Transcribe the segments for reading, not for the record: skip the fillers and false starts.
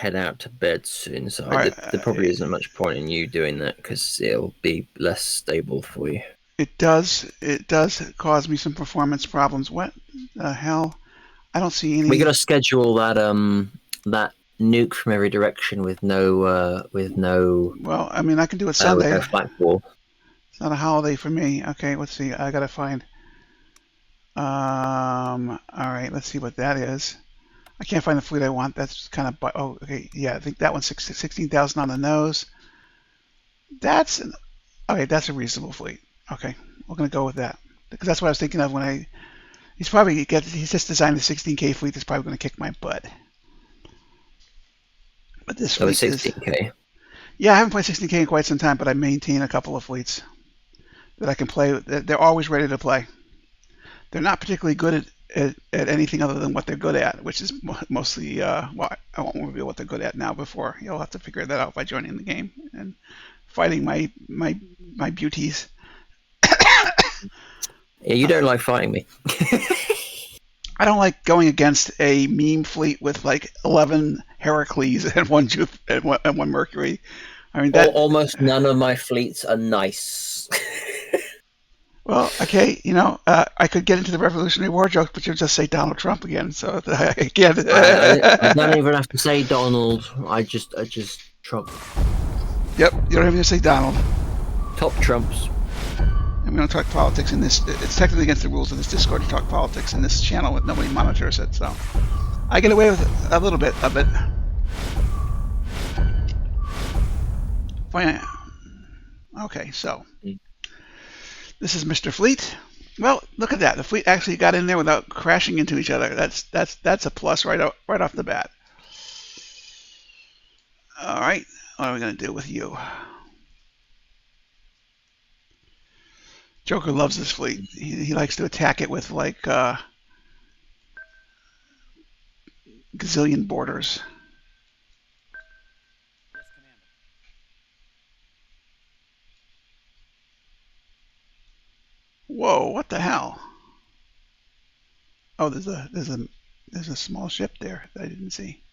head out to bed soon, so All right, there probably isn't much point in you doing that because it'll be less stable for you. it does cause me some performance problems. What the hell? I don't see We got any. to schedule that nuke from every direction with Well, I mean, I can do it Sunday. no flak wall. It's not a holiday for me. Okay, let's see. I gotta find. All right, let's see what that is. I can't find the fleet I want. That's kind of. Oh, okay. Yeah, I think that one's 16,000 on the nose. That's an, okay. That's a reasonable fleet. Okay, we're gonna go with that because that's what I was thinking of when I. He's just designed a 16K fleet that's probably gonna kick my butt. But this That was fleet is. 16K. Yeah, I haven't played 16K in quite some time, but I maintain a couple of fleets that I can play. They're always ready to play. They're not particularly good at anything other than what they're good at, which is mostly, well, I won't reveal what they're good at now before. You'll have to figure that out by joining the game and fighting my beauties. Yeah, you don't like fighting me. I don't like going against a meme fleet with like 11 Heracles and one Mercury. I mean that. Almost none of my fleets are nice. Well, okay, I could get into the Revolutionary War jokes, but you'll just say Donald Trump again. So I can't. I don't even have to say Donald. I just Trump. Yep, you don't even say Donald. Top Trumps. And we don't talk politics in this. It's technically against the rules of this Discord to talk politics in this channel, but nobody monitors it. So I get away with a little bit of it. Fine. Okay, so this is Mr. Fleet. Well, look at that. The fleet actually got in there without crashing into each other. That's a plus right off the bat. All right, what are we going to do with you? Joker loves this fleet. He likes to attack it with like gazillion borders. Whoa! What the hell? Oh, there's a small ship there that I didn't see.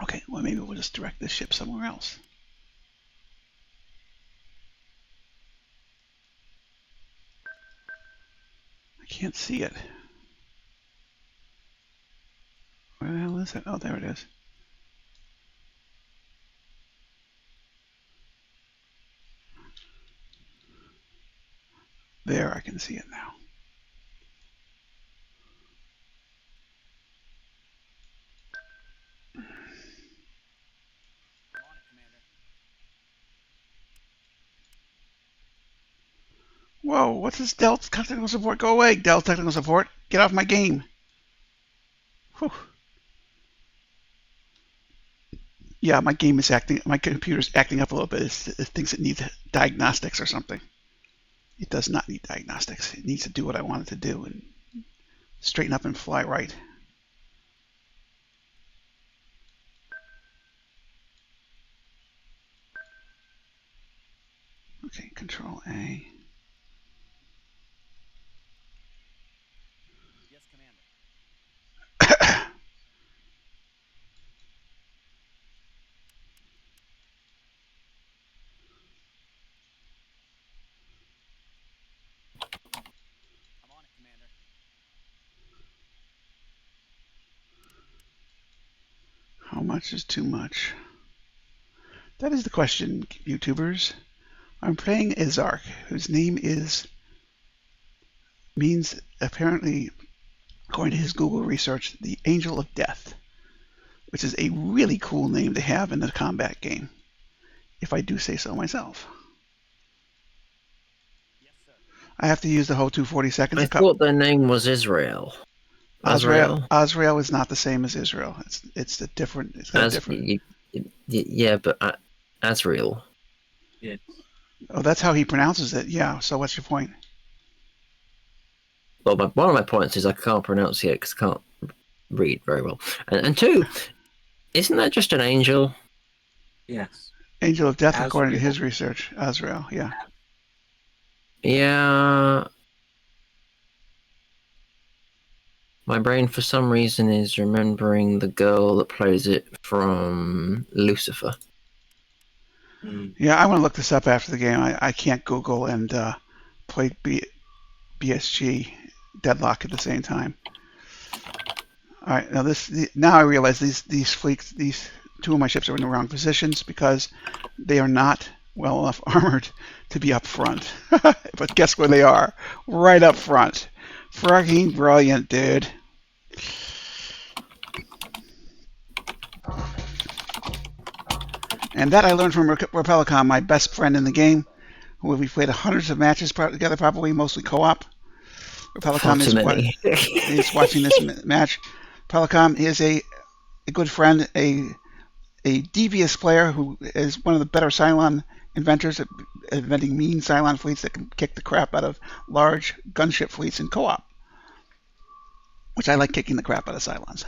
Okay, well maybe we'll just direct this ship somewhere else. I can't see it. Where the hell is it? Oh, there it is. There, I can see it now. Whoa, what's this Dell technical support? Go away, Dell technical support. Get off my game. Whew. Yeah, my computer's acting up a little bit. It thinks it needs diagnostics or something. It does not need diagnostics. It needs to do what I want it to do and straighten up and fly right. Okay, Control A. Yes, Commander. I'm on it, Commander. How much is too much? That is the question, YouTubers. I'm playing Izark, whose name means apparently, according to his Google research, the Angel of Death, which is a really cool name to have in a combat game, if I do say so myself. Yes, sir. I have to use the whole 240 seconds. I thought their name was Israel. Azrael is not the same as Israel. It's a different. It's got a different. Yeah, but Azrael. Yes. Oh, that's how he pronounces it. Yeah. So what's your point? Well, one of my points is I can't pronounce it because I can't read very well. And two, isn't that just an angel? Yes. Angel of Death, Azrael. according to his research. Azrael. Yeah. Yeah. My brain, for some reason, is remembering the girl that plays it from Lucifer. Yeah, I want to look this up after the game. I can't Google and play BSG Deadlock at the same time. All right, now I realize these fleets, these two of my ships are in the wrong positions because they are not well enough armored to be up front. But guess where they are? Right up front. Fucking brilliant, dude. And that I learned from Repellicon, my best friend in the game, who we've played hundreds of matches together, probably mostly co-op. Far Repellicon too many. is watching this match. Repellicon is a good friend, a devious player who is one of the better Cylon inventors at inventing mean Cylon fleets that can kick the crap out of large gunship fleets in co-op, which I like kicking the crap out of Cylons.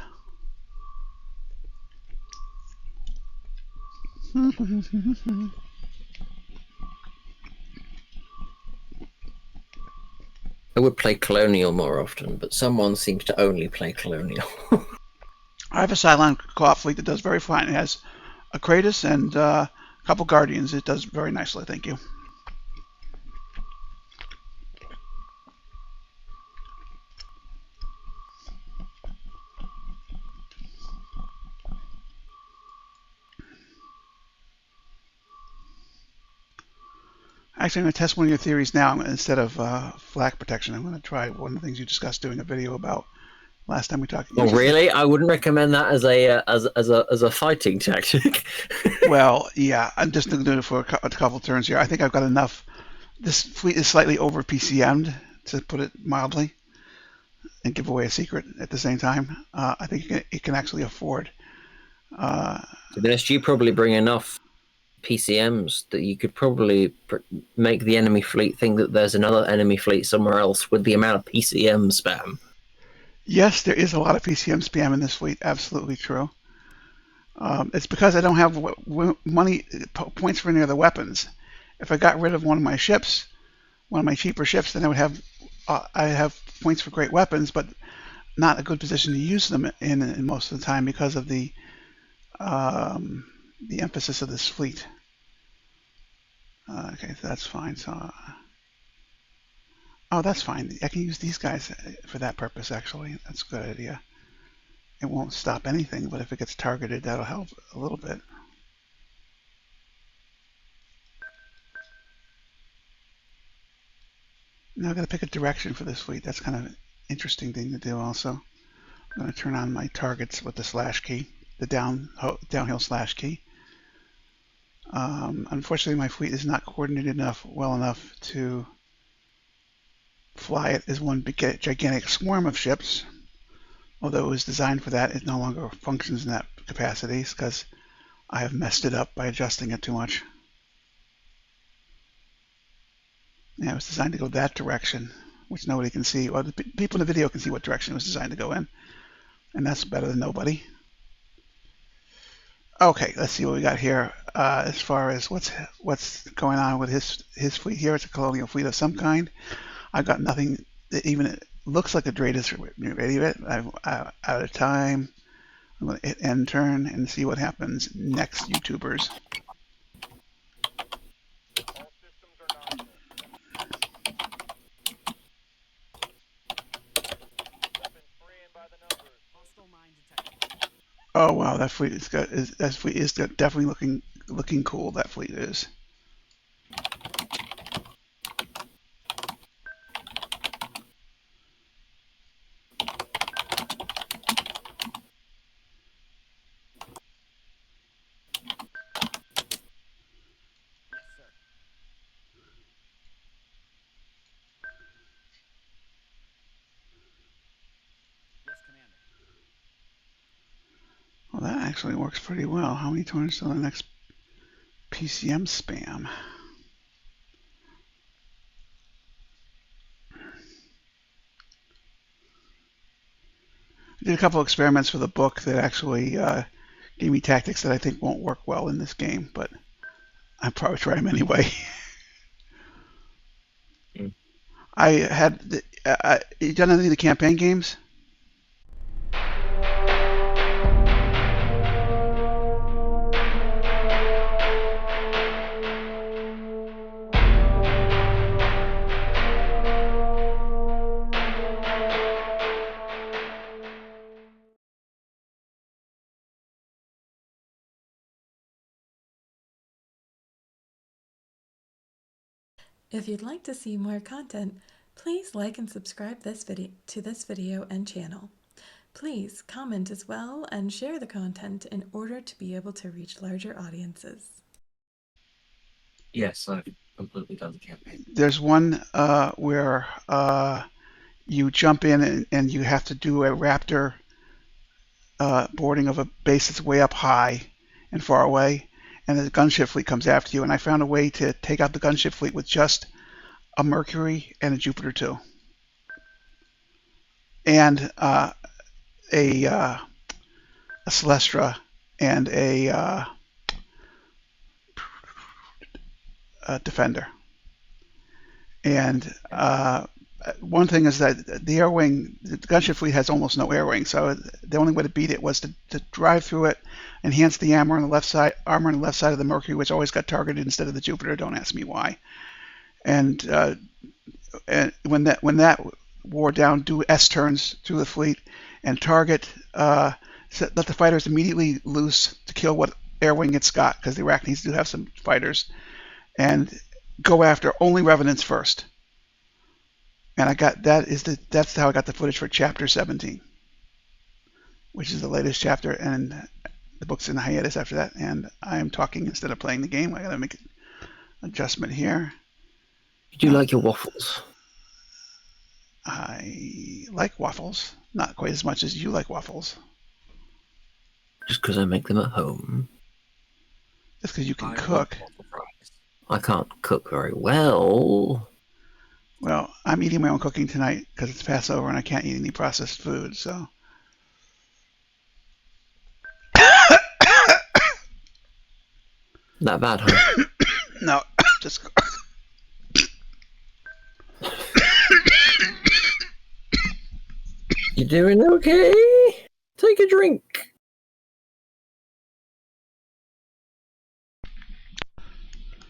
I would play Colonial more often, but someone seems to only play Colonial. I have a Cylon co-op fleet that does very fine. It has a Kratos and a couple Guardians. It does very nicely, thank you. Actually, I'm going to test one of your theories now. Instead of flak protection, I'm going to try one of the things you discussed doing a video about last time we talked. Oh, really? I wouldn't recommend that as a fighting tactic. Well, yeah, I'm just going to do it for a couple turns here. I think I've got enough. This fleet is slightly over PCM'd, to put it mildly, and give away a secret at the same time. I think it can actually afford. So then you probably bring enough PCMs that you could probably make the enemy fleet think that there's another enemy fleet somewhere else with the amount of PCM spam. Yes, there is a lot of PCM spam in this fleet. Absolutely true. It's because I don't have points for any other weapons. If I got rid of one of my ships, one of my cheaper ships, then I have points for great weapons, but not a good position to use them in most of the time because of the emphasis of this fleet. Okay, so that's fine. So, oh, that's fine. I can use these guys for that purpose, actually. That's a good idea. It won't stop anything, but if it gets targeted, that'll help a little bit. Now I've got to pick a direction for this fleet. That's kind of an interesting thing to do also. I'm going to turn on my targets with the slash key, the downhill slash key. Unfortunately, my fleet is not coordinated well enough to fly it as one big gigantic swarm of ships. Although it was designed for that, it no longer functions in that capacity because I have messed it up by adjusting it too much. Yeah, it was designed to go that direction, which nobody can see. Well, the people in the video can see what direction it was designed to go in, and that's better than nobody. Okay, let's see what we got here. As far as what's going on with his fleet here, it's a colonial fleet of some kind. I've got nothing that even looks like a Dratus radio. I'm out of time. I'm going to hit end turn and see what happens next, YouTubers. Oh wow, that fleet is definitely looking cool. That fleet is. Well, that actually works pretty well. How many turns till the next PCM spam? I did a couple experiments for the book that actually gave me tactics that I think won't work well in this game, but I'll probably try them anyway. I had you done any of the campaign games? If you'd like to see more content, please like and subscribe to this video and channel. Please comment as well and share the content in order to be able to reach larger audiences. Yes, I've completely done the campaign. There's one where you jump in and you have to do a raptor boarding of a base that's way up high and far away, and the gunship fleet comes after you. And I found a way to take out the gunship fleet with just a Mercury and a Jupiter 2, and a Celestra and a Defender. And one thing is that the air wing, the gunship fleet has almost no air wing, so the only way to beat it was to drive through it, enhance the armor on the left side of the Mercury, which always got targeted instead of the Jupiter. Don't ask me why. And when that wore down, do S turns through the fleet and target. Let the fighters immediately loose to kill what air wing it's got, because the Arachnids do have some fighters, and go after only Revenants first. And that's how I got the footage for Chapter 17, which is the latest chapter, and the book's in hiatus after that. And I'm talking instead of playing the game. I gotta make an adjustment here. Do you like your waffles? I like waffles, not quite as much as you like waffles. Just because I make them at home. Just because you can I cook. love waffle fries. I can't cook very well. Well, I'm eating my own cooking tonight because it's Passover and I can't eat any processed food, so. That bad, huh? No, just. You doing okay? Take a drink.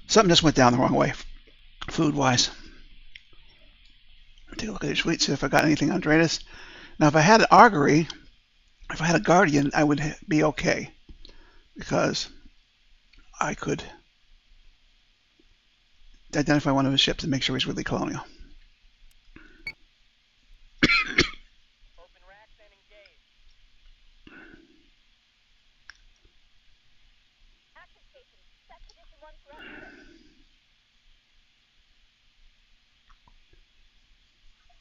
Something just went down the wrong way, food-wise. Take a look at each week, see if I got anything on Dratus. Now, if I had an augury, if I had a guardian, I would be okay, because I could identify one of his ships and make sure he's really colonial. Open racks and engage. Active station. Set position 1 for exit.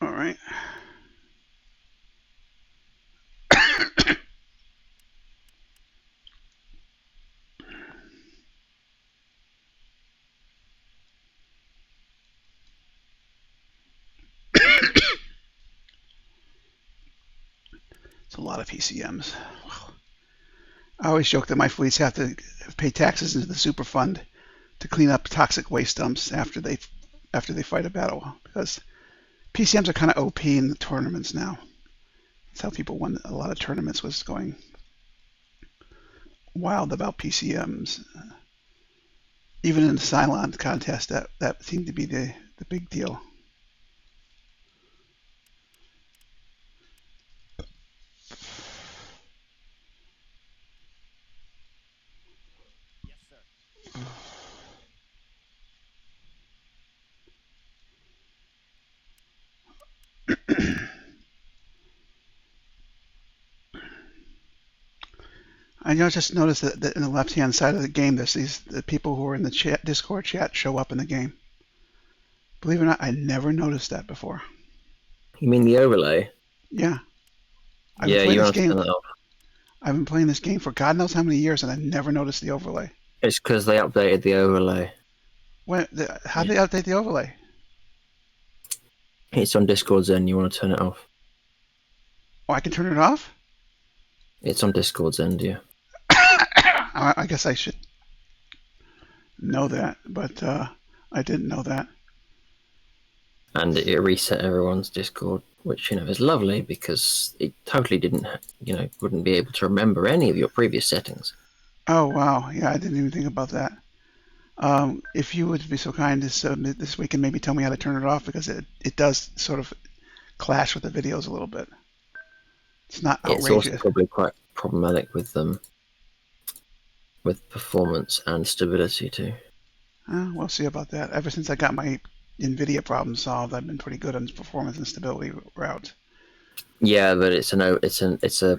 All right. It's a lot of PCMs. I always joke that my fleets have to pay taxes into the super fund to clean up toxic waste dumps after they fight a battle, because PCMs are kind of OP in the tournaments now. That's how people won a lot of tournaments, was going wild about PCMs. Even in the Cylon contest, that seemed to be the big deal. Yes, sir. I just noticed that in the left-hand side of the game, there's the people who are in the Discord chat show up in the game. Believe it or not, I never noticed that before. You mean the overlay? Yeah. Yeah, you have to turn that off. I've been playing this game for God knows how many years, and I never noticed the overlay. It's because they updated the overlay. How did they update the overlay? It's on Discord Zen. You want to turn it off? Oh, I can turn it off? It's on Discord Zen, yeah. I guess I should know that, but I didn't know that. And it reset everyone's Discord, which, is lovely, because it totally didn't, wouldn't be able to remember any of your previous settings. Oh, wow. Yeah, I didn't even think about that. If you would be so kind to submit this week and maybe tell me how to turn it off, because it does sort of clash with the videos a little bit. It's not outrageous. It's also probably quite problematic with with performance and stability too. We'll see about that. Ever since I got my NVIDIA problem solved. I've been pretty good on performance and stability route. Yeah, but it's a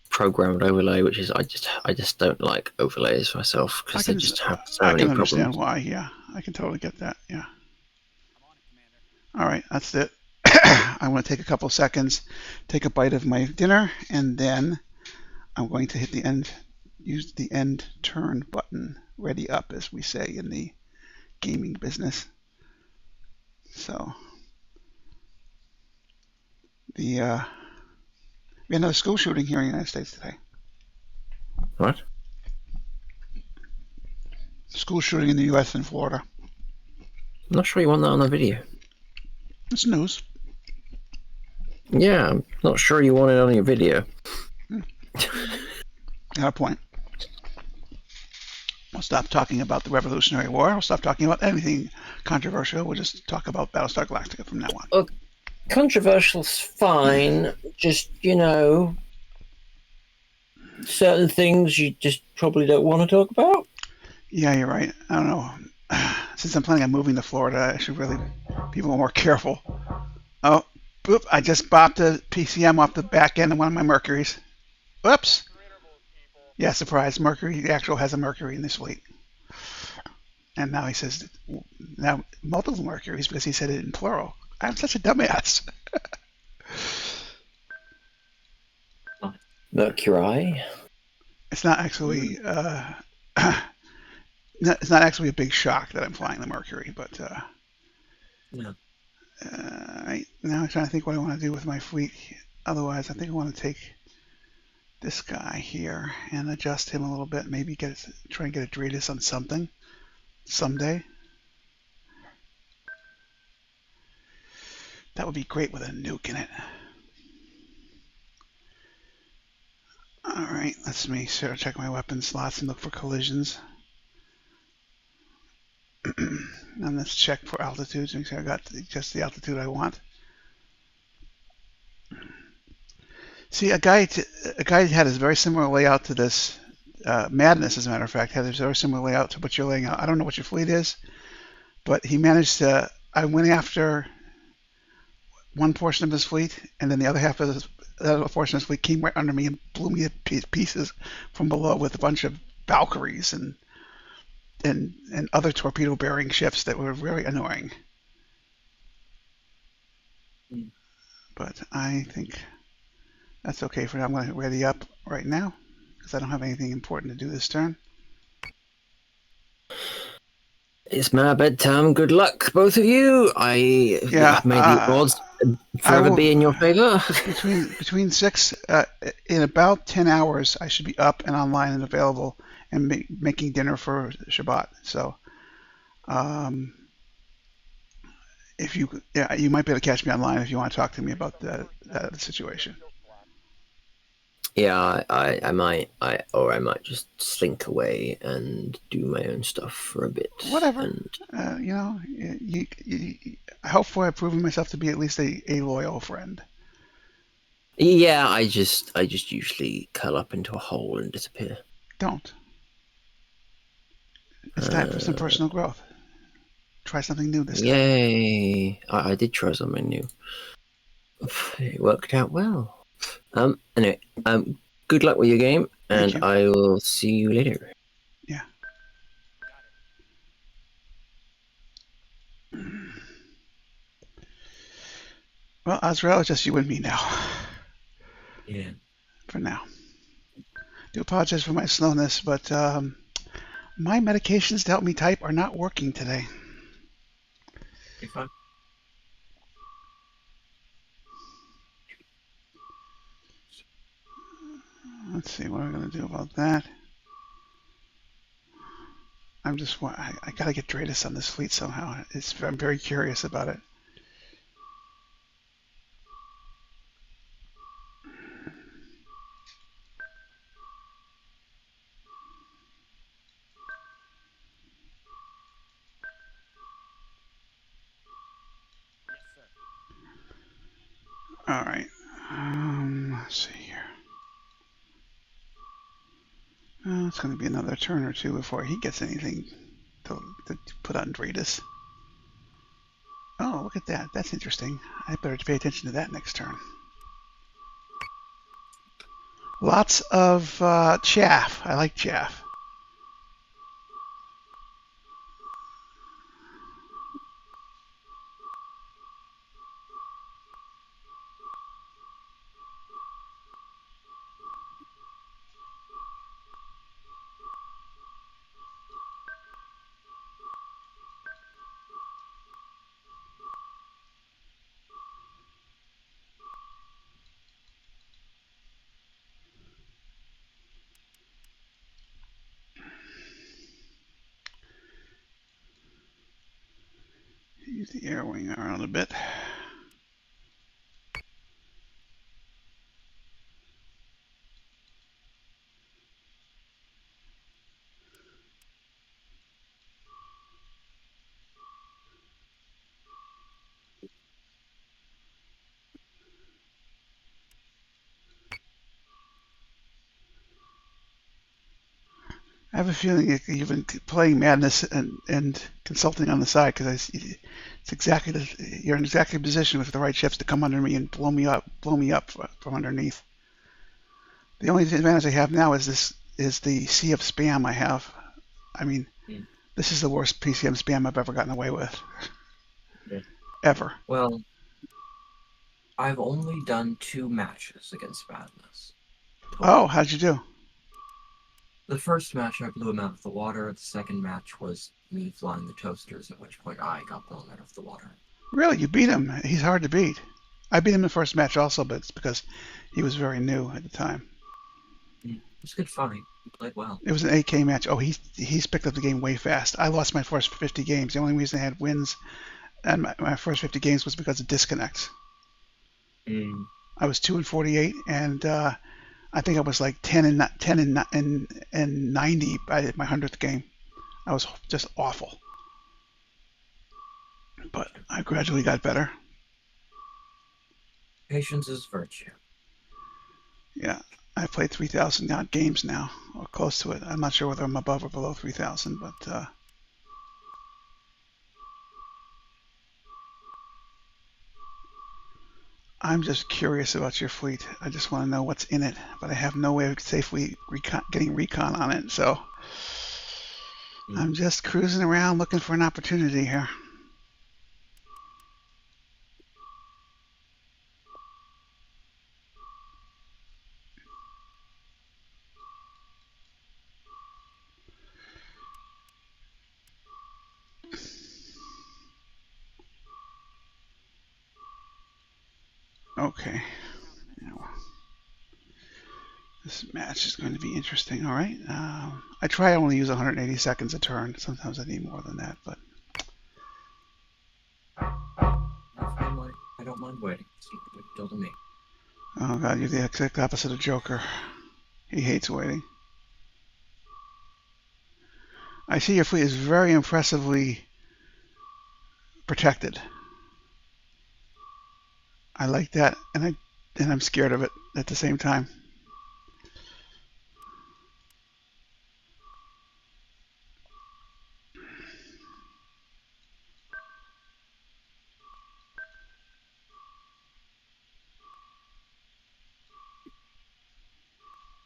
programmed overlay, which is I just don't like overlays myself because they just have so I many can understand problems. why. Yeah, I can totally get that. Yeah. All right, that's it. I want to take a couple seconds, take a bite of my dinner, and then I'm going to hit the end, use the end turn button, ready up, as we say in the gaming business. So we had another school shooting here in the United States today. What? School shooting in the U.S. and Florida. I'm not sure you want that on the video. It's news. Yeah, I'm not sure you want it on your video. Got a point. We'll stop talking about the Revolutionary War. We'll stop talking about anything controversial. We'll just talk about Battlestar Galactica from now on. Well, controversial's fine. Just, certain things you just probably don't want to talk about. Yeah, you're right. I don't know. Since I'm planning on moving to Florida, I should really be more careful. Oh, boop. I just bopped a PCM off the back end of one of my Mercuries. Whoops. Yeah, surprise. Mercury, the actual has a Mercury in this fleet. And now he says, now multiple Mercuries because he said it in plural. I'm such a dumbass. Mercury. It's not actually it's not actually a big shock that I'm flying the Mercury, but No. right now I'm trying to think what I want to do with my fleet. Otherwise, I think I want to take this guy here and adjust him a little bit. Maybe try and get a Dreidus on something someday. That would be great with a nuke in it. All right, let's check my weapon slots and look for collisions. And let's check for altitudes. Make sure I got just the altitude I want. See, a guy had a very similar layout to this. Madness, as a matter of fact, had a very similar layout to what you're laying out. I don't know what your fleet is, but he managed to. I went after one portion of his fleet, and then the other half of the other portion of his fleet came right under me and blew me to pieces from below with a bunch of Valkyries and other torpedo-bearing ships that were very annoying. But I think that's okay for now. I'm going to ready up right now because I don't have anything important to do this turn. It's my bedtime. Good luck, both of you. May the odds forever be in your favor. Between 6 in about 10 hours, I should be up and online and available and making dinner for Shabbat. So, if you might be able to catch me online if you want to talk to me about that situation. Yeah, I might just slink away and do my own stuff for a bit. Whatever. And hopefully I've proven myself to be at least a loyal friend. Yeah, I just usually curl up into a hole and disappear. Don't. It's time for some personal growth. Try something new this time. Yay! I did try something new. It worked out well. Anyway, good luck with your game, and I will see you later. Yeah. Well, Azrael, it's just you and me now. Yeah. For now. I do apologize for my slowness, but my medications to help me type are not working today. You're fine. Let's see what I'm going to do about that. I got to get Dreidus on this fleet somehow. I'm very curious about it. All right. Let's see here. It's going to be another turn or two before he gets anything to put on Dreidus. Oh, look at that. That's interesting. I better pay attention to that next turn. Lots of chaff. I like chaff. Use the air wing around a bit. I have a feeling you've been playing Madness and consulting on the side because it's exactly you're in exactly position with the right ships to come under me and blow me up from underneath. The only advantage I have now is the sea of spam I have. I mean, this is the worst PCM spam I've ever gotten away with. Yeah. Ever. Well, I've only done 2 matches against Madness. Oh, how'd you do? The first match I blew him out of the water. The second match was me flying the toasters, at which point I got blown out of the water. Really? You beat him? He's hard to beat. I beat him in the first match also, but it's because he was very new at the time. It was a good fight. He played well. It was an 8K match. Oh, he's picked up the game way fast. I lost my first 50 games. The only reason I had wins and my first 50 games was because of disconnects. I was 2-48, and I think I was like 10 and 90 by my 100th game. I was just awful. But I gradually got better. Patience is virtue. Yeah, I've played 3,000 odd games now, or close to it. I'm not sure whether I'm above or below 3,000, but I'm just curious about your fleet. I just want to know what's in it, but I have no way of safely getting recon on it, so I'm just cruising around looking for an opportunity here. Okay. Now, this match is going to be interesting. All right. I try to only use 180 seconds a turn. Sometimes I need more than that, but I don't mind waiting. It's a big deal to me. oh god, you're the exact opposite of Joker. He hates waiting. I see your fleet is very impressively protected. I like that, and I'm scared of it at the same time.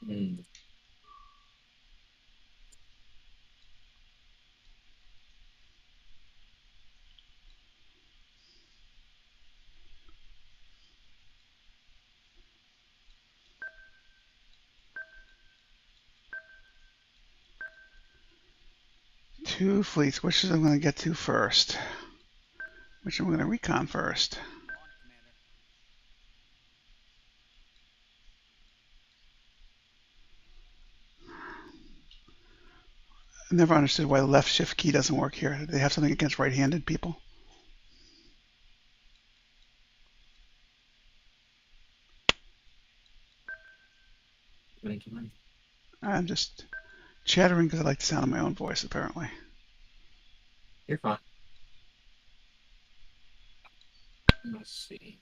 Mm. Two fleets. Which is I'm going to get to first? Which I'm going to recon first? I never understood why the left shift key doesn't work here. Do they have something against right-handed people? Thank you, man. I'm just chattering because I like the sound of my own voice, apparently. You're fine. Let's see.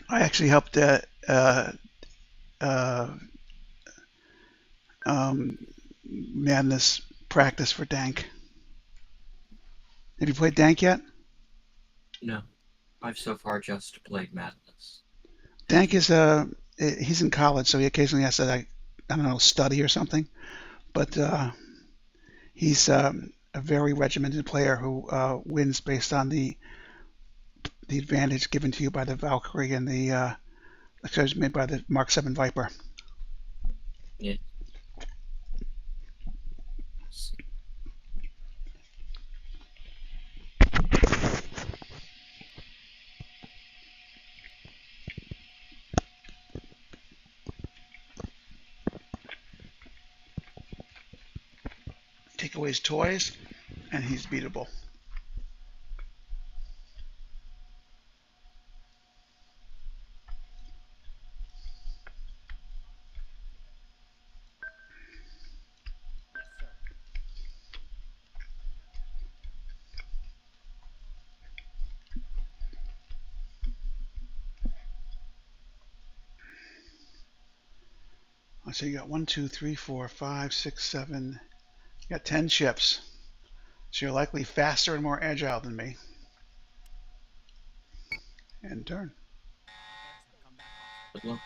I actually helped Madness practice for Dank. Have you played Dank yet? No, I've so far just played Madness. Dank is he's in college, so he occasionally has to, like, I don't know, study or something. But he's a very regimented player who wins based on the advantage given to you by the Valkyrie and the excuse me, by the Mark 7 Viper. Yeah. Take away his toys, and he's beatable. So you got 1, 2, 3, 4, 5, 6, 7. You got 10 ships. So you're likely faster and more agile than me. End turn. Good luck.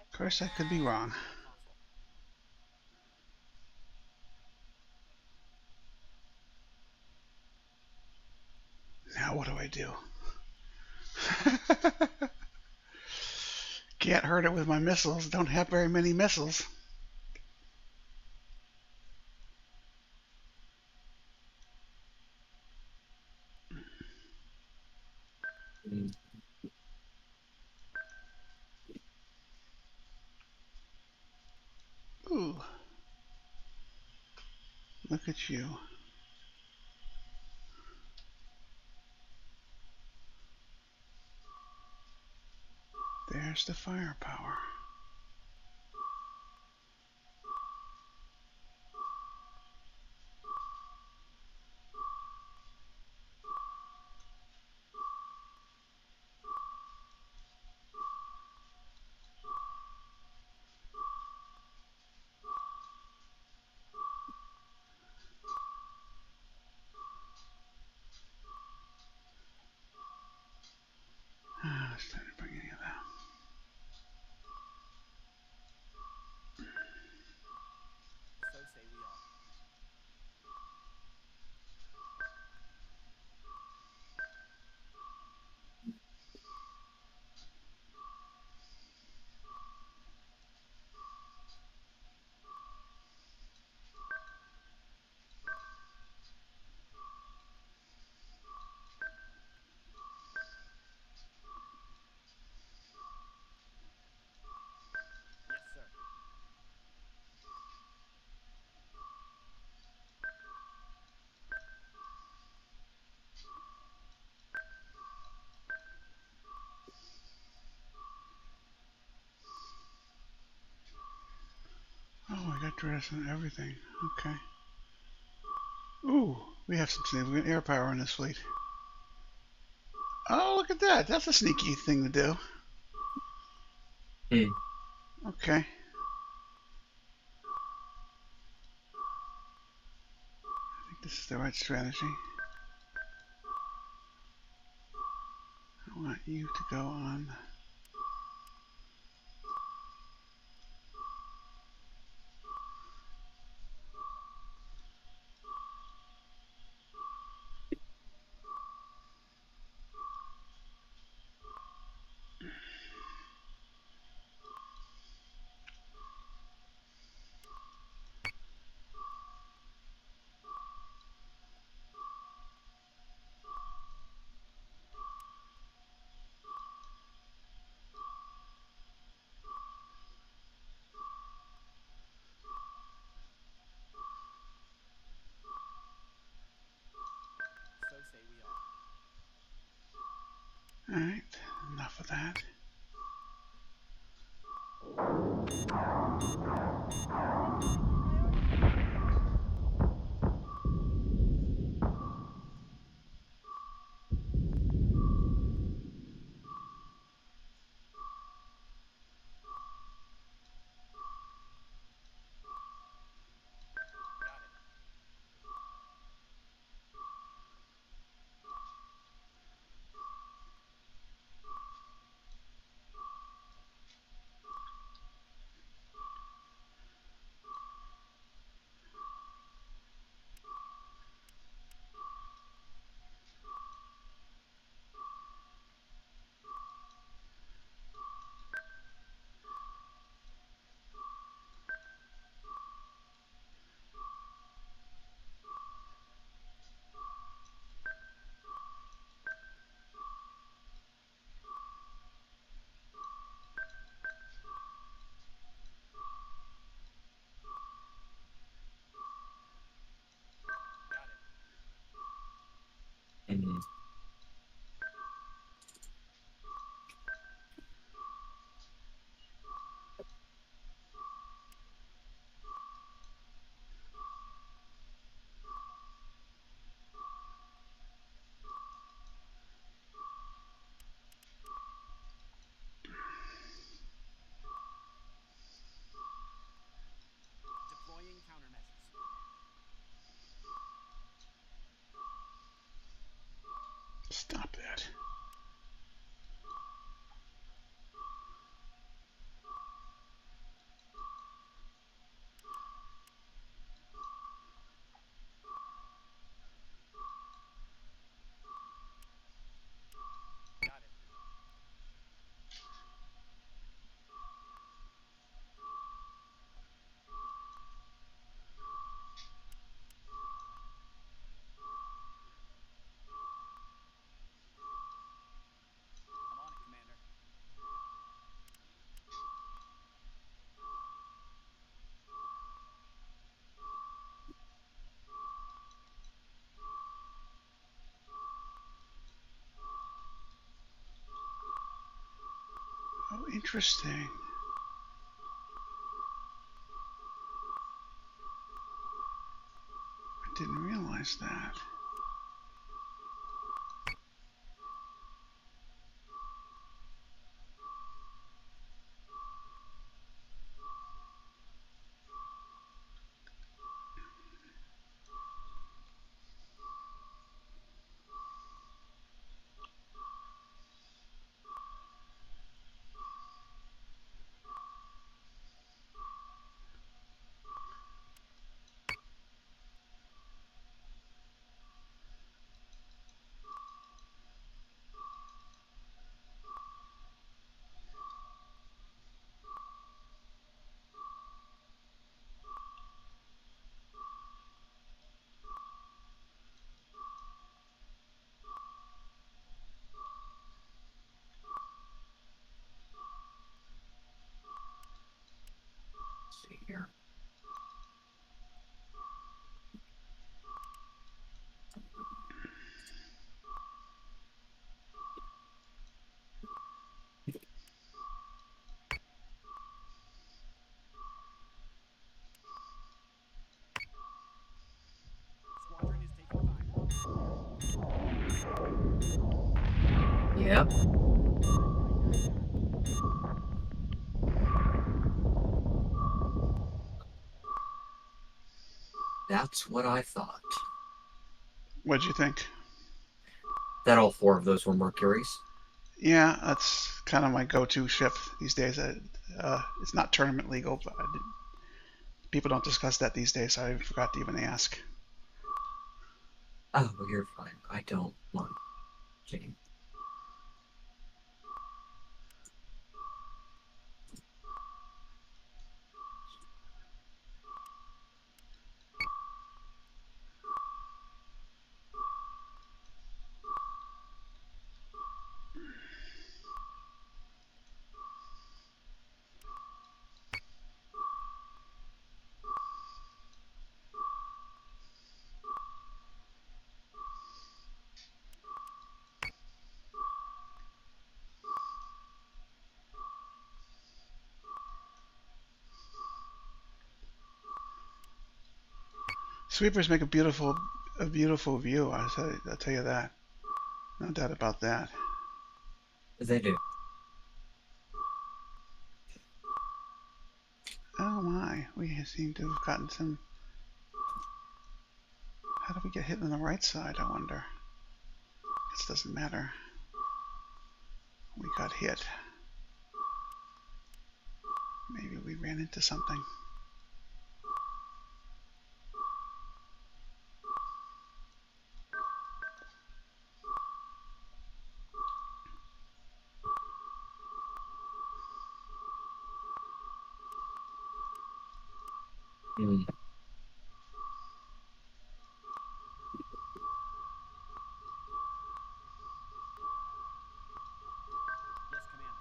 Of course, I could be wrong. Now what do I do? Can't hurt it with my missiles. Don't have very many missiles. Mm. Ooh. Look at you. There's the firepower. Let's try to bring any of that. Oh, I got dress and everything. Okay. Ooh, we have some significant air power in this fleet. Oh, look at that. That's a sneaky thing to do. Mm. Okay. I think this is the right strategy. I want you to go on. Alright, enough of that. Oh, interesting. I didn't realize that. Let's see here. Squadron is taking fire. Yep. That's what I thought. What'd you think? That all 4 of those were Mercuries. Yeah, that's kind of my go-to ship these days. It's not tournament legal, but people don't discuss that these days, so I forgot to even ask. Oh, you're fine. I don't want game. Sweepers make a beautiful view. I'll tell you that. No doubt about that. They do. Oh my, we seem to have gotten some. How do we get hit on the right side, I wonder? This doesn't matter. We got hit. Maybe we ran into something. Mm. Yes, Commander.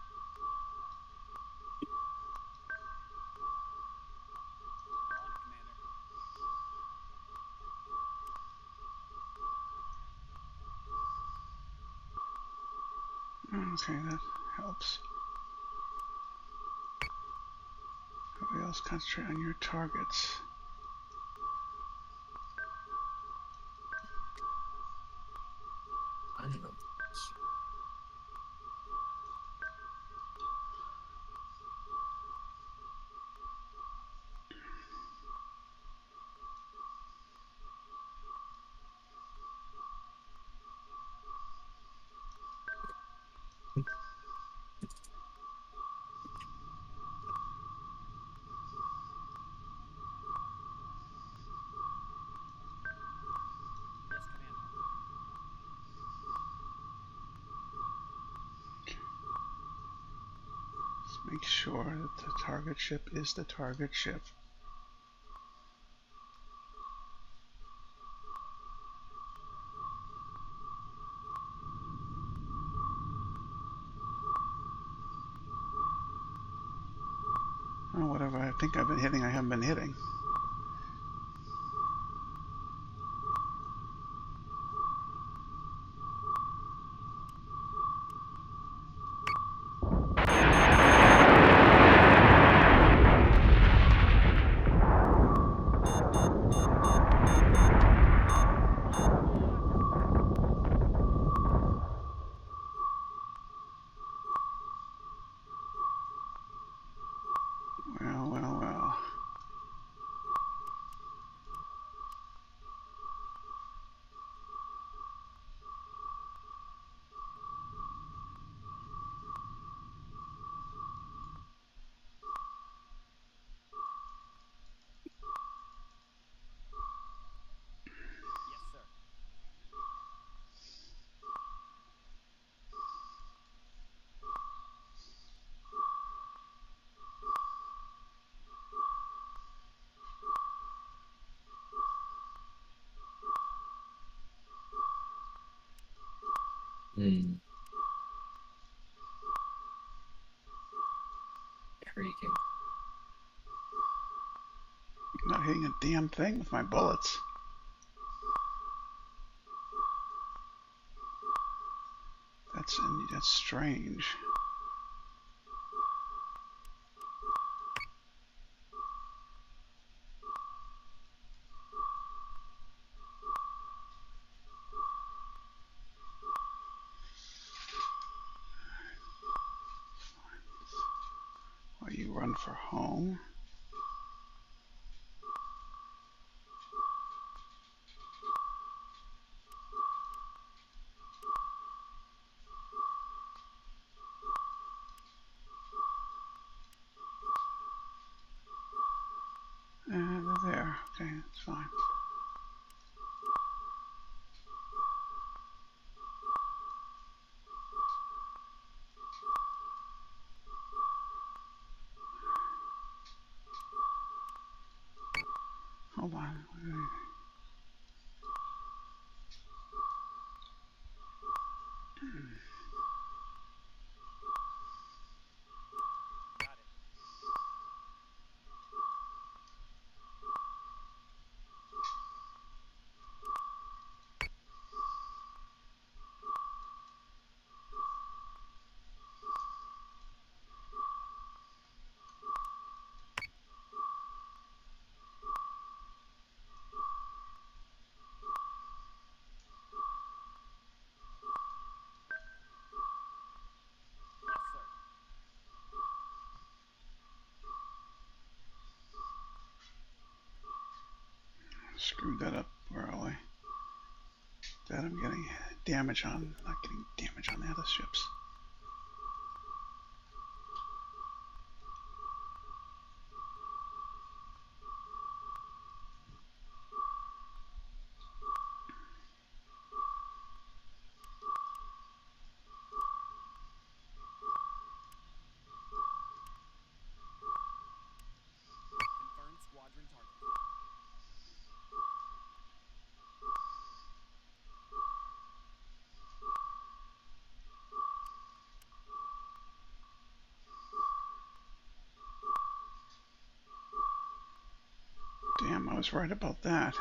On it, Commander. Okay, that helps. Everybody else concentrate on your targets. I don't know. Yes, Commander. Let's make sure that the target ship is the target ship. Oh, whatever I think I've been hitting, I haven't been hitting. Hmm. Intriguing. I'm not hitting a damn thing with my bullets. That's strange. While you run for home. They're there. Okay, that's fine. Hold on. Got it. Yes, sir. Screwed that up early. That I'm getting damage on, not getting damage on the other ships. Confirmed squadron target. Damn, I was right about that.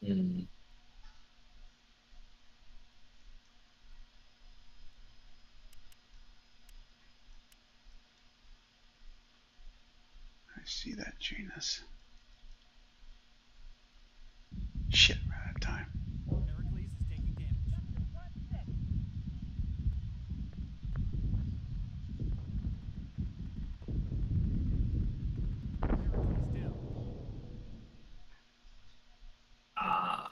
Hmm. I see that, Janus. Shit, we're out of time. Heracles is taking damage. Sector 1-6. Heracles down. Ah.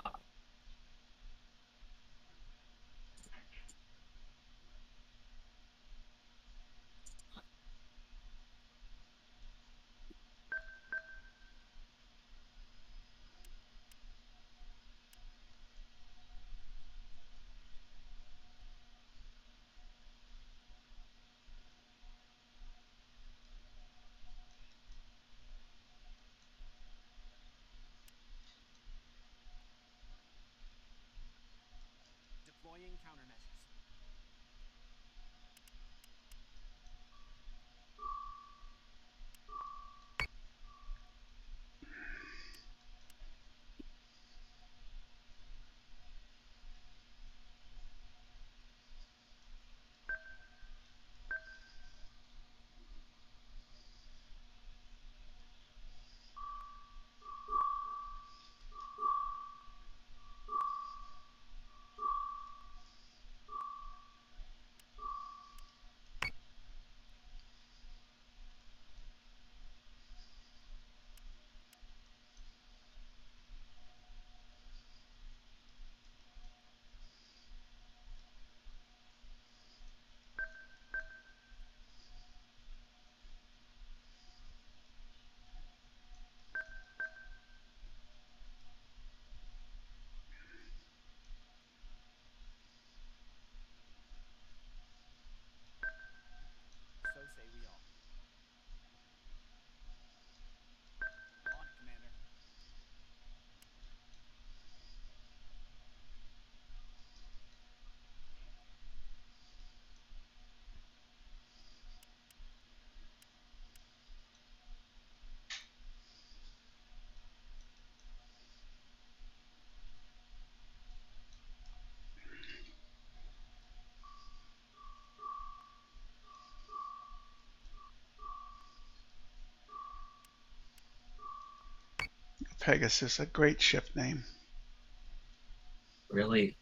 Pegasus, a great ship name. Really?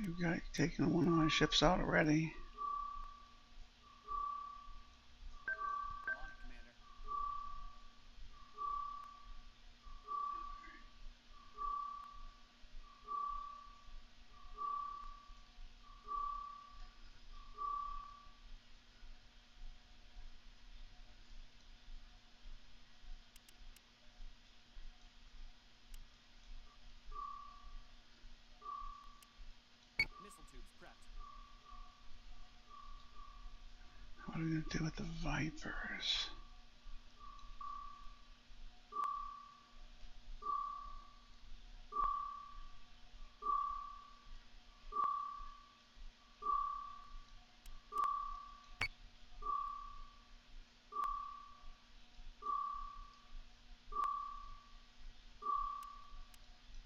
You've got taken one of my ships out already. I'm on it, Commander. Missile tubes prepped. What are we going to do with the Vipers?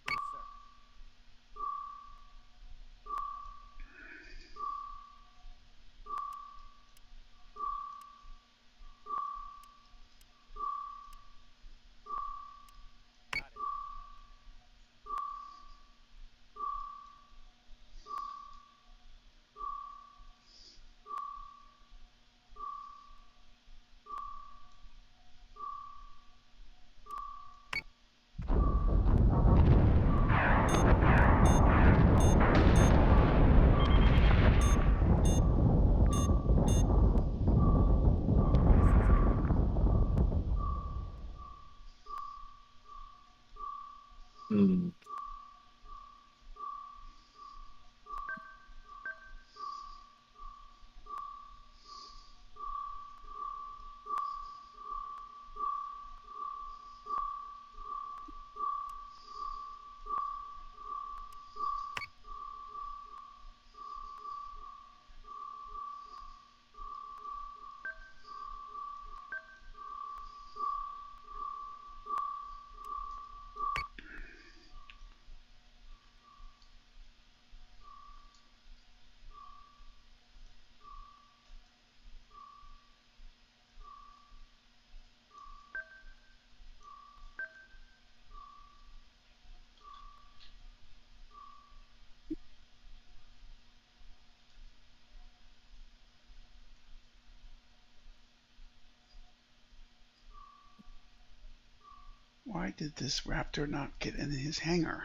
Yes, sir. Got it. Hmm. Why did this Raptor not get in his hangar?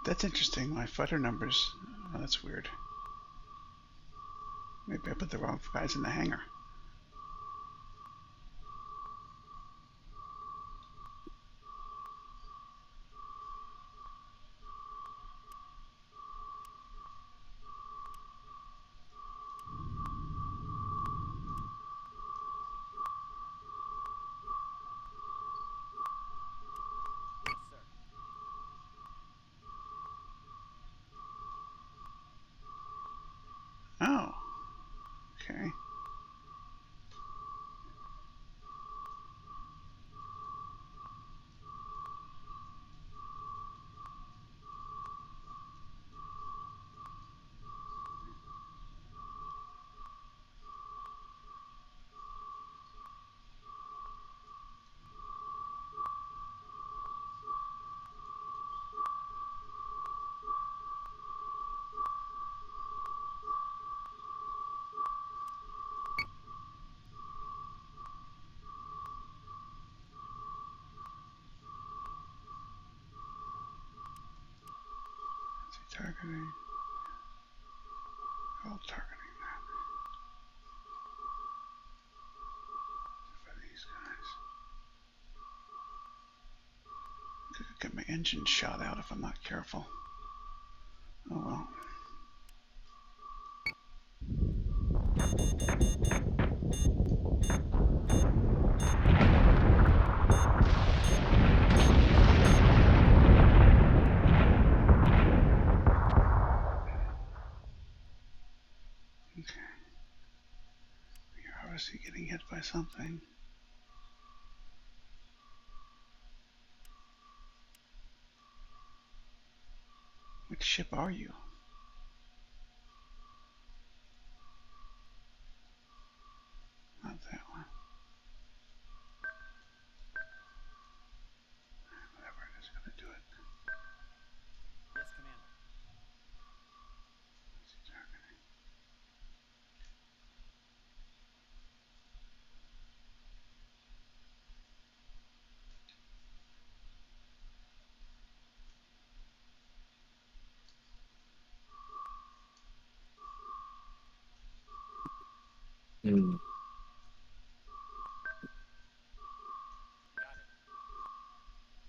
That's interesting. My fighter numbers. Oh, that's weird. Maybe I put the wrong guys in the hangar. Yes, sir. Oh, okay. Is he targeting? All targeting that. For these guys. Could get my engine shot out if I'm not careful. Oh well. Okay. You're obviously getting hit by something. Which ship are you? Not that one. Whatever it is, gonna do it. Yes, Commander. What's he targeting? Hmm. Got it.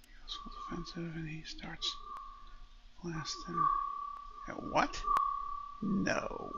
He goes full defensive and he starts blasting. What? No.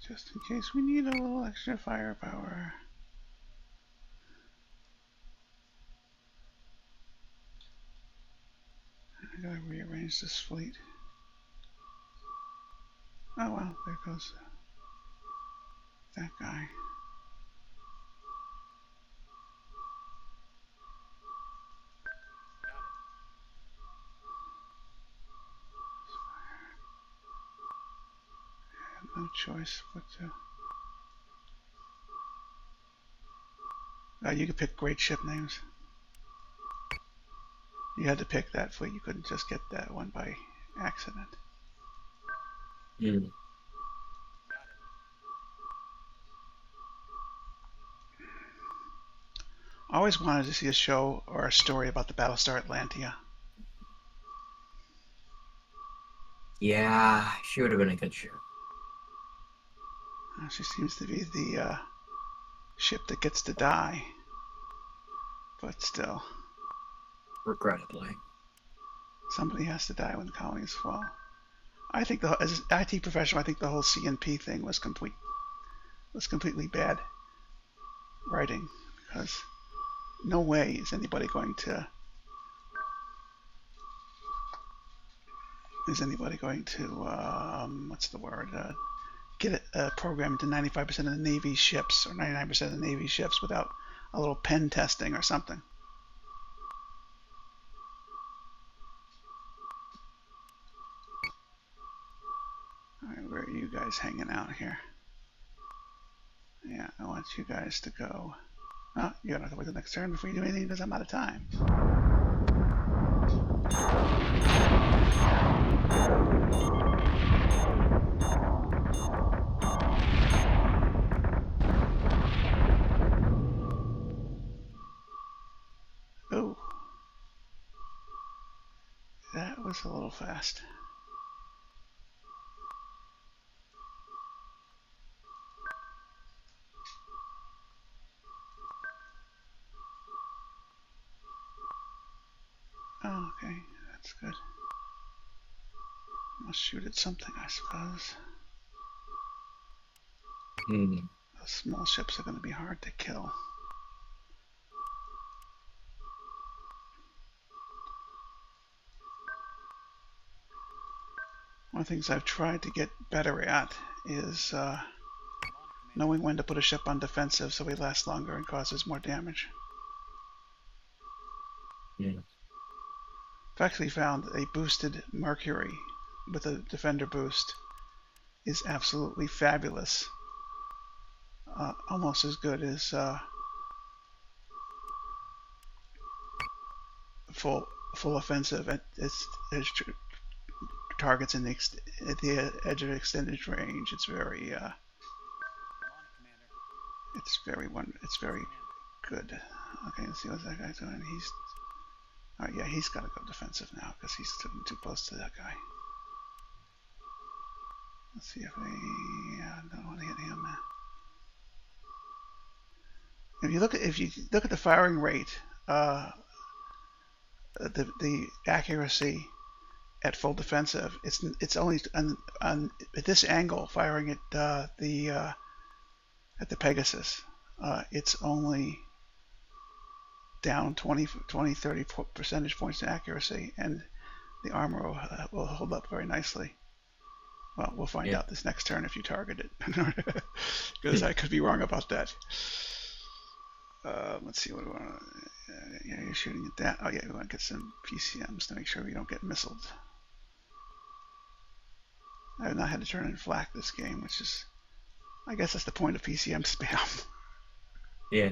Just in case we need a little extra firepower. I gotta rearrange this fleet. Oh well, there goes that guy. Got it. I had no choice but to. You could pick great ship names. You had to pick that fleet. You couldn't just get that one by accident. Hmm. Got it. I always wanted to see a show or a story about the Battlestar Atlantia. Yeah, she would have been a good ship. She seems to be the ship that gets to die. But still, Regrettably. somebody has to die when the colonies fall. I think as an IT professional, I think the whole CNP thing was completely bad writing, because no way is anybody going to what's the word, get a program into 95% of the Navy's ships or 99% of the Navy ships without a little pen testing or something. Alright, where are you guys hanging out here? Yeah, I want you guys to go. Oh, you're gonna have to wait the next turn before you do anything because I'm out of time. Oh. That was a little fast. Oh, okay, that's good. Must shoot at something, I suppose. Hmm. Those small ships are going to be hard to kill. One of the things I've tried to get better at is Come on, Commander. knowing when to put a ship on defensive so we last longer and causes more damage. Yeah. I've actually found a boosted Mercury with a defender boost is absolutely fabulous. Almost as good as full offensive. It's targets in at the edge of extended range. It's very I'm on it, Commander. it's very good. Okay, let's see what that guy's doing. Yeah, he's got to go defensive now because he's too close to that guy. Let's see if don't want to hit him. If you look at the firing rate, the accuracy at full defensive, it's only on at this angle firing at the Pegasus, it's only down 20, 30 percentage points in accuracy, and the armor will hold up very nicely. Well, we'll find out this next turn if you target it, because I could be wrong about that. Let's see what we want. Yeah, you're shooting at that. Oh yeah, we want to get some PCMs to make sure we don't get missiled. I have not had to turn in flak this game, which is, I guess that's the point of PCM spam. Yeah.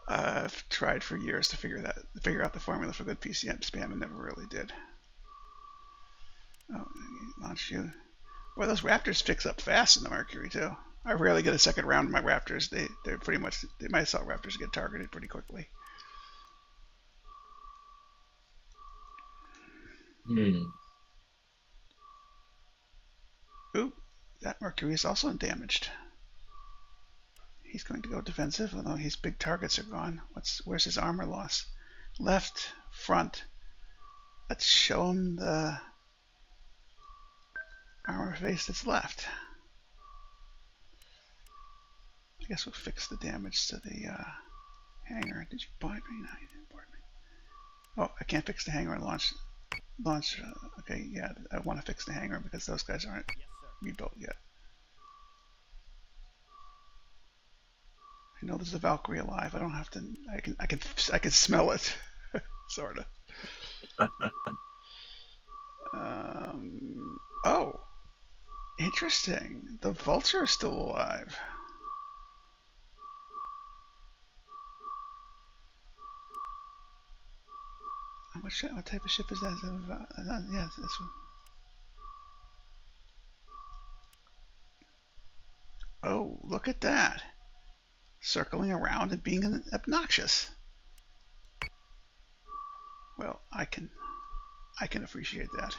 I've tried for years to figure out the formula for good PCM spam and never really did. Oh, launch you. Well, those Raptors fix up fast in the Mercury too. I rarely get a second round of my Raptors. They're pretty much, my assault Raptors get targeted pretty quickly. Ooh, that Mercury is also damaged. He's going to go defensive, although his big targets are gone. Where's his armor loss? Left, front. Let's show him the armor face that's left. I guess we'll fix the damage to the hangar. Did you board me? No, you didn't board me. Oh, I can't fix the hangar and launch. Okay, yeah, I want to fix the hangar because those guys aren't rebuilt yet. I know there's a Valkyrie alive. I don't have to. I can smell it, sort of. Oh, interesting. The Vulture is still alive. What type of ship is that? Yeah, it's this one. Oh, look at that. Circling around and being obnoxious. Well, I can appreciate that.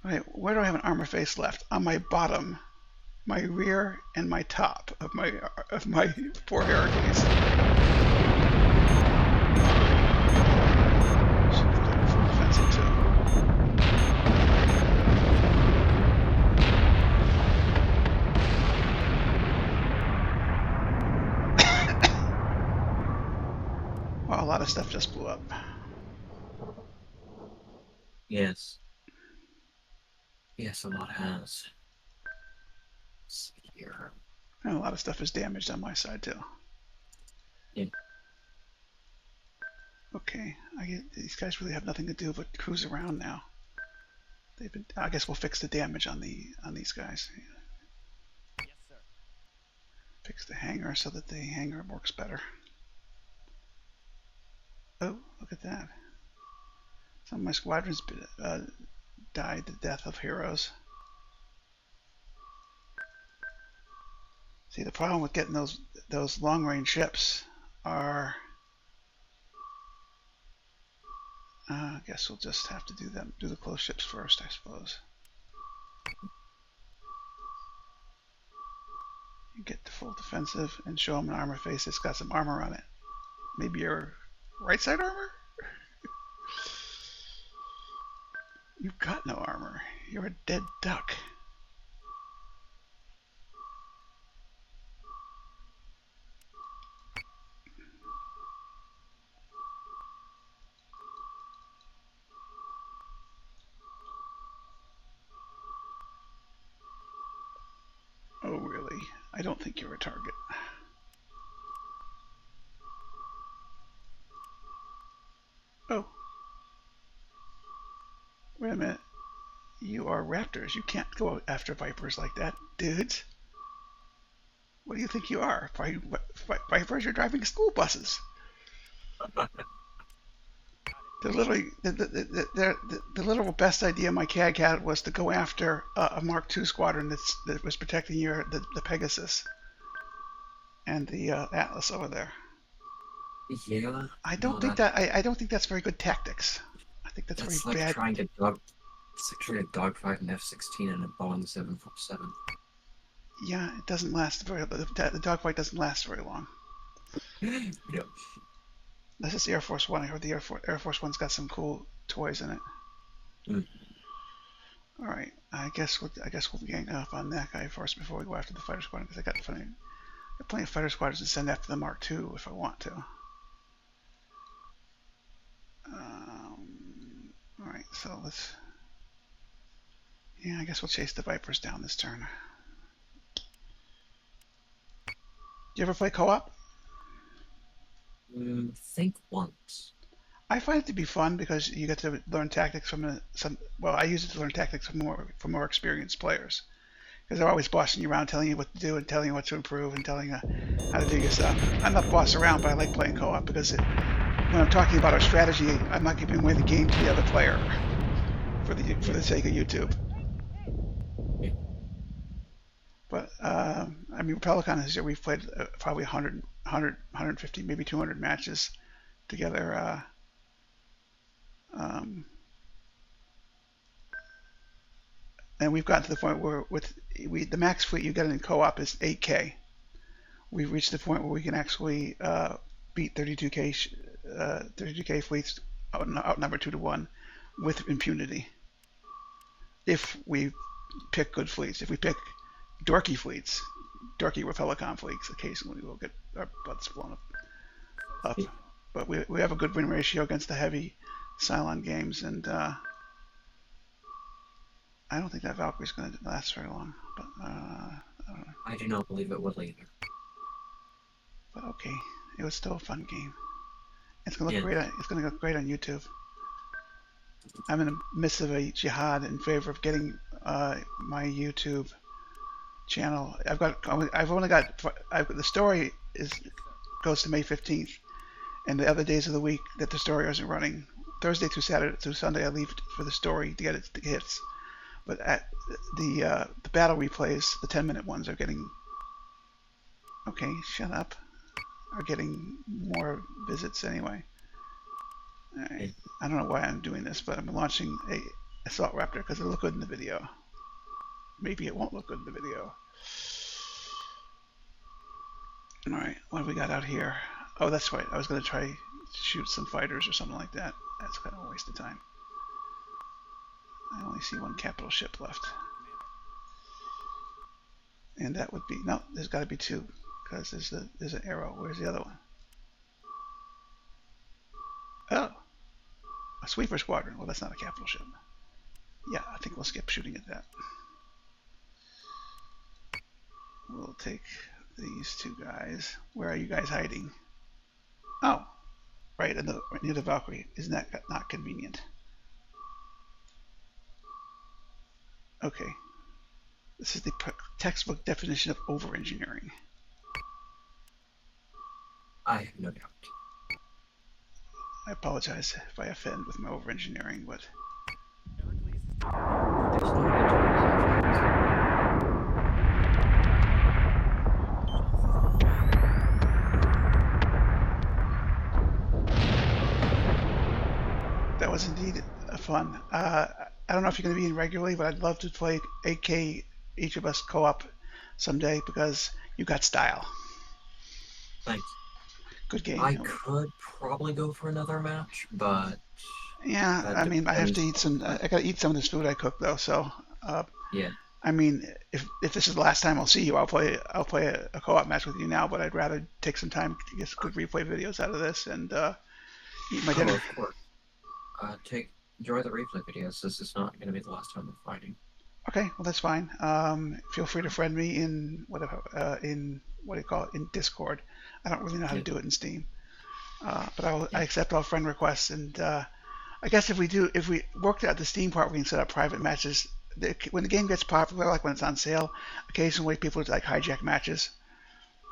Okay, where do I have an armor face left? On my bottom, my rear, and my top of my 4 Hurricanes. A lot of stuff just blew up. Yes. Yes, a lot has. Let's see here. And a lot of stuff is damaged on my side too. Yeah. Okay, these guys really have nothing to do but cruise around now. I guess we'll fix the damage on these guys. Yes, sir. Fix the hangar so that the hangar works better. Oh, look at that. Some of my squadrons died the death of heroes. See, the problem with getting those long-range ships are... I guess we'll just have to do the close ships first, I suppose. You get the full defensive and show them an armor face that's got some armor on it. Maybe your right side armor? You've got no armor. You're a dead duck. Oh, really? I don't think you're a target. Oh, You are raptors. You can't go after vipers like that, dudes. What do you think you are? Vipers? You're driving school buses. They're literally the literal best idea my CAG had was to go after a Mark II squadron that was protecting the Pegasus and the Atlas over there. Yeah. I don't think I don't think that's very good tactics. I think that's very like bad. trying to dogfight an F-16 and a Boeing 747. Yeah, it doesn't last very. The dogfight doesn't last very long. Yep. This is Air Force One. I heard the Air Force One's got some cool toys in it. Mm. All right, I guess we'll gang up on that guy first before we go after the fighter squadron, because I got plenty of fighter squadrons to send after the Mark II if I want to. All right, so let's. Yeah, I guess we'll chase the Vipers down this turn. Do you ever play co-op? Think once. I find it to be fun because you get to learn tactics from well, I use it to learn tactics from more experienced players, because they're always bossing you around, telling you what to do and telling you what to improve and telling you how to do your stuff. I'm not boss around, but I like playing co-op because when I'm talking about our strategy, I'm not giving away the game to the other player for the sake of YouTube. But I mean, Pelican this year we've played probably 100, 150, maybe 200 matches together. And we've gotten to the point where the max fleet you get in co-op is 8K. We've reached the point where we can actually beat 32K fleets outnumbered 2-1 with impunity. If we pick good fleets, if we pick dorky fleets, dorky Repellicon fleets, occasionally we'll get our butts blown up. But we have a good win ratio against the heavy Cylon games, and I don't think that Valkyrie's going to last very long. But I don't know. I do not believe it will either. But okay, it was still a fun game. It's going to look great. It's going to look great on YouTube. I'm in the midst of a jihad in favor of getting my YouTube channel. The story goes to May 15th, and the other days of the week that the story isn't running, Thursday through Sunday, I leave for the story to get it to hits. But at the battle replays, the 10-minute ones are getting getting more visits anyway. All right. I don't know why I'm doing this, but I'm launching a Assault Raptor because it'll look good in the video. Maybe it won't look good in the video. All right, what have we got out here? Oh, that's right. I was going to try to shoot some fighters or something like that. That's kind of a waste of time. I only see one capital ship left. And that would be... No, there's got to be two, because there's an arrow. Where's the other one? Oh. A sweeper squadron. Well, that's not a capital ship. Yeah, I think we'll skip shooting at that. We'll take these two guys. Where are you guys hiding? Oh, right near the Valkyrie. Isn't that not convenient? Okay. This is the textbook definition of over-engineering. I have no doubt. I apologize if I offend with my over-engineering, but... That was indeed fun. I don't know if you're going to be in regularly, but I'd love to play 8K each of us co-op someday because you got style. Thanks. Good game. I could probably go for another match, but yeah, I mean, I have to eat some. I got to eat some of this food I cooked though. So yeah. I mean, if this is the last time I'll see you, I'll play a co-op match with you now. But I'd rather take some time to get some good replay videos out of this and eat my dinner. Of course. Enjoy the replay videos. This is not going to be the last time we're fighting. Okay, well that's fine. Feel free to friend me in in Discord. I don't really know how to do it in Steam, but I accept all friend requests, and I guess if we worked out the Steam part, we can set up private matches. When the game gets popular, like when it's on sale, occasionally people like hijack matches.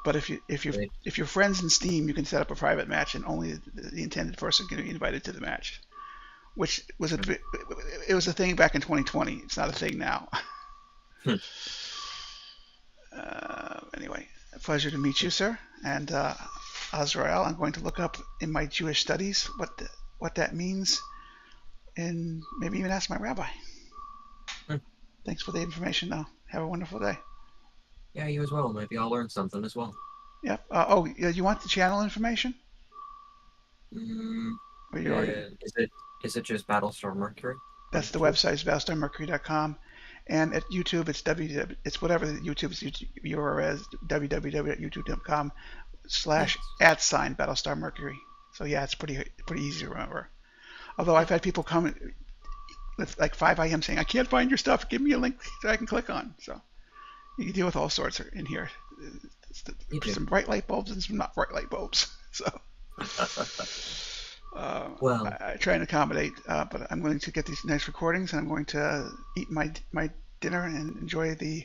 But if you're friends in Steam, you can set up a private match, and only the intended person can be invited to the match. Which was it was a thing back in 2020. It's not a thing now. Anyway, a pleasure to meet you, sir. And Azrael, I'm going to look up in my Jewish studies what that means, and maybe even ask my rabbi. Thanks for the information, though. Have a wonderful day. Yeah, you as well. Maybe I'll learn something as well. Yep. You want the channel information? Or you already... Is it just Battlestar Mercury? That's the website, is battlestarmercury.com. And at YouTube, it's whatever the YouTube's URL is, www.youtube.com/@ Battlestar So yeah, it's pretty easy to remember. Although I've had people come with like 5 a.m. saying, I can't find your stuff, give me a link that I can click on. So you can deal with all sorts in here. Some bright light bulbs and some not bright light bulbs. So well, I try and accommodate, but I'm going to get these nice recordings, and I'm going to eat my dinner and enjoy the